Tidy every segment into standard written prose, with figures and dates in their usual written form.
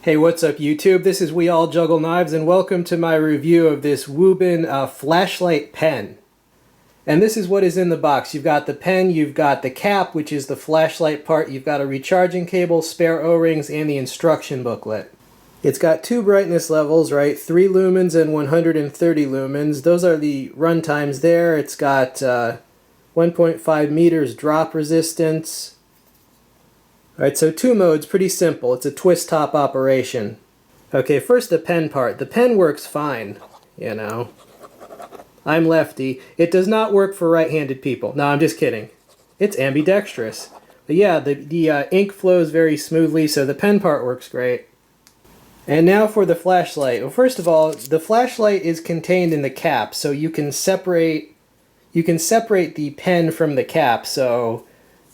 Hey, what's up YouTube? This is We All Juggle Knives and welcome to my review of this Wuben flashlight pen. And this is what is in the box. You've got the pen, you've got the cap, which is the flashlight part, you've got a recharging cable, spare O-rings, and the instruction booklet. It's got two brightness levels, right? 3 lumens and 130 lumens. Those are the run times there. It's got 1.5 meters drop resistance. Alright, so 2 modes, pretty simple. It's a twist top operation. Okay, first the pen part. The pen works fine, you know. I'm lefty. It does not work for right-handed people. No, I'm just kidding. It's ambidextrous. But yeah, the ink flows very smoothly, so the pen part works great. And now for the flashlight. Well, first of all, the flashlight is contained in the cap, so you can separate the pen from the cap. So,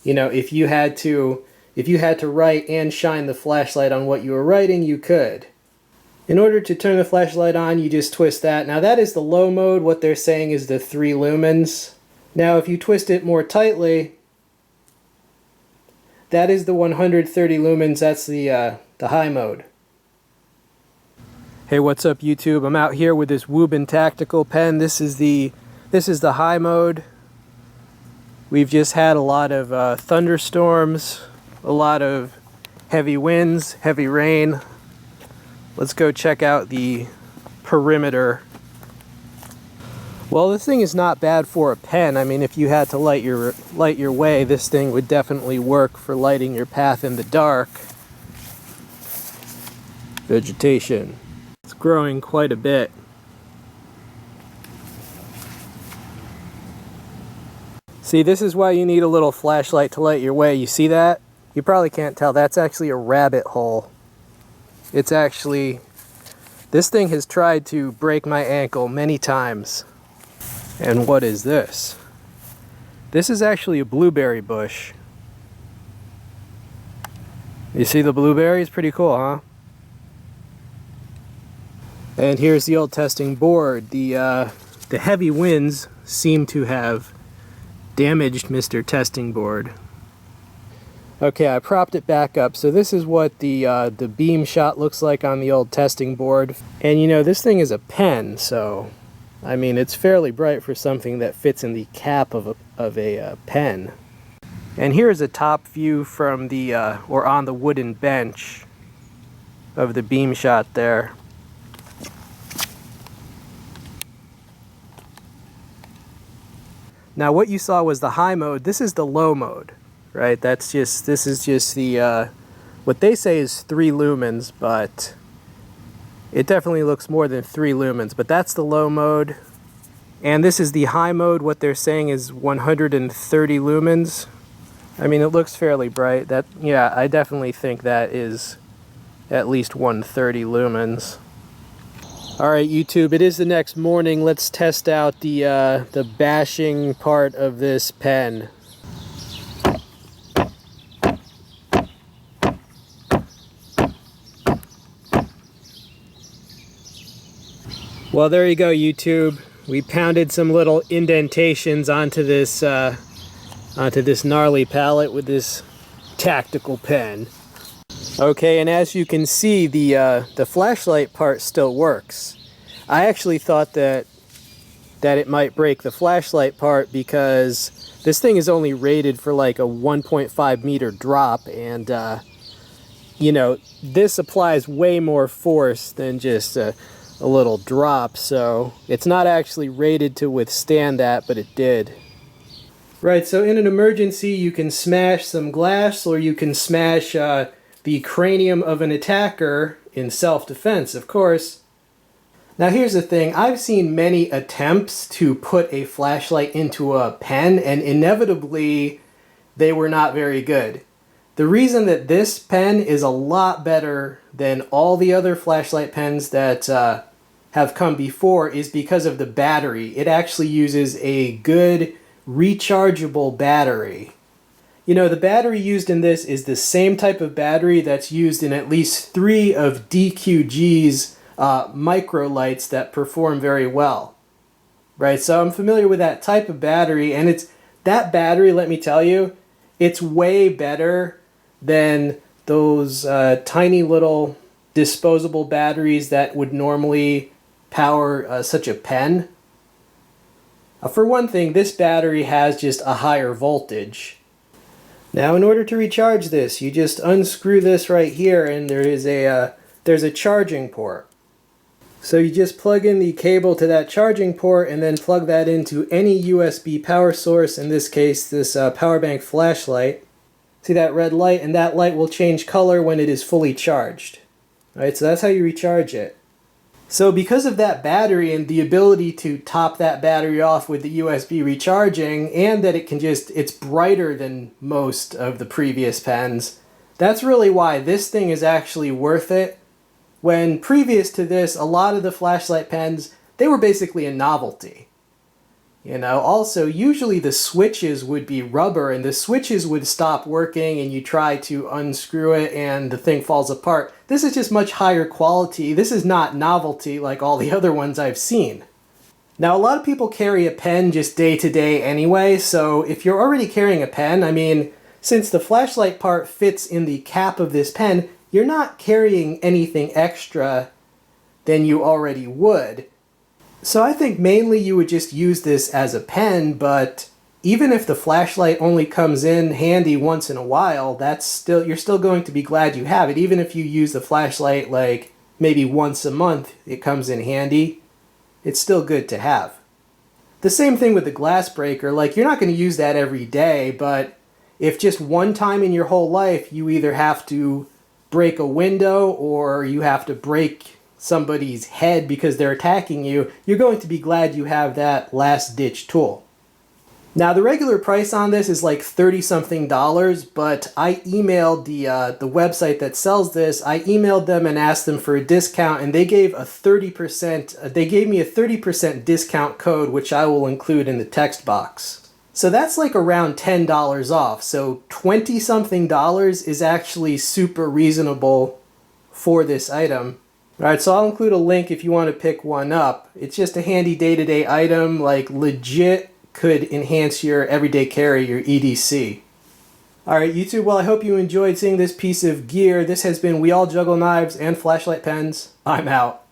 you know, if you had to write and shine the flashlight on what you were writing, you could. In order to turn the flashlight on, you just twist that. Now that is the low mode. What they're saying is the 3 lumens. Now if you twist it more tightly, that is the 130 lumens. That's the high mode. Hey, what's up YouTube? I'm out here with this Wuben tactical pen. This is the high mode. We've just had a lot of thunderstorms. A lot of heavy winds, heavy rain. Let's go check out the perimeter. Well, this thing is not bad for a pen. I mean, if you had to light your way, this thing would definitely work for lighting your path in the dark. Vegetation. It's growing quite a bit. See, this is why you need a little flashlight to light your way. You see that? You probably can't tell, that's actually a rabbit hole. It's actually, this thing has tried to break my ankle many times. And what is this? This is actually a blueberry bush. You see the blueberries? Pretty cool, huh? And here's the old testing board. The heavy winds seem to have damaged Mr. Testing Board. Okay, I propped it back up. So this is what the beam shot looks like on the old testing board. And you know, this thing is a pen, so I mean, it's fairly bright for something that fits in the cap of a pen. And here's a top view from the, or on the wooden bench of the beam shot there. Now what you saw was the high mode. This is the low mode. Right, this is just the, what they say is 3 lumens, but it definitely looks more than 3 lumens, but that's the low mode. And this is the high mode. What they're saying is 130 lumens. I mean, it looks fairly bright. Yeah, I definitely think that is at least 130 lumens. Alright YouTube, it is the next morning. Let's test out the bashing part of this pen. Well, there you go, YouTube. We pounded some little indentations onto this gnarly palette with this tactical pen. Okay, and as you can see, the flashlight part still works. I actually thought that it might break the flashlight part because this thing is only rated for like a 1.5 meter drop, and you know, this applies way more force than just a little drop, so it's not actually rated to withstand that, but it did. Right, so in an emergency you can smash some glass, or you can smash the cranium of an attacker in self-defense, of course. Now here's the thing, I've seen many attempts to put a flashlight into a pen, and inevitably they were not very good. The reason that this pen is a lot better than all the other flashlight pens that have come before is because of the battery. It actually uses a good rechargeable battery. You know, the battery used in this is the same type of battery that's used in at least 3 of DQG's micro lights that perform very well. Right, so I'm familiar with that type of battery, and that battery, let me tell you, it's way better than those tiny little disposable batteries that would normally power such a pen. For one thing, this battery has just a higher voltage. Now in order to recharge this, you just unscrew this right here and there's a charging port. So you just plug in the cable to that charging port and then plug that into any USB power source, in this case this power bank flashlight. See that red light? And that light will change color when it is fully charged. Alright, so that's how you recharge it. So because of that battery and the ability to top that battery off with the USB recharging, and that it's brighter than most of the previous pens, that's really why this thing is actually worth it. When previous to this, a lot of the flashlight pens, they were basically a novelty. You know, also usually the switches would be rubber and the switches would stop working and you try to unscrew it and the thing falls apart. This is just much higher quality. This is not novelty like all the other ones I've seen. Now a lot of people carry a pen just day to day anyway, so if you're already carrying a pen, I mean, since the flashlight part fits in the cap of this pen, you're not carrying anything extra than you already would. So I think mainly you would just use this as a pen, but even if the flashlight only comes in handy once in a while, you're still going to be glad you have it. Even if you use the flashlight like maybe once a month, it comes in handy, it's still good to have. The same thing with the glass breaker, like you're not going to use that every day, but if just one time in your whole life you either have to break a window or you have to break somebody's head because they're attacking you, you're going to be glad you have that last-ditch tool. Now the regular price on this is like $30-something, but I emailed the website that sells this. I emailed them and asked them for a discount, and they gave me a 30% discount code, which I will include in the text box. So that's like around $10 off. So $20-something is actually super reasonable for this item. Alright, so I'll include a link if you want to pick one up. It's just a handy day-to-day item, like legit could enhance your everyday carry, your EDC. Alright YouTube, well I hope you enjoyed seeing this piece of gear. This has been We All Juggle Knives and Flashlight Pens. I'm out.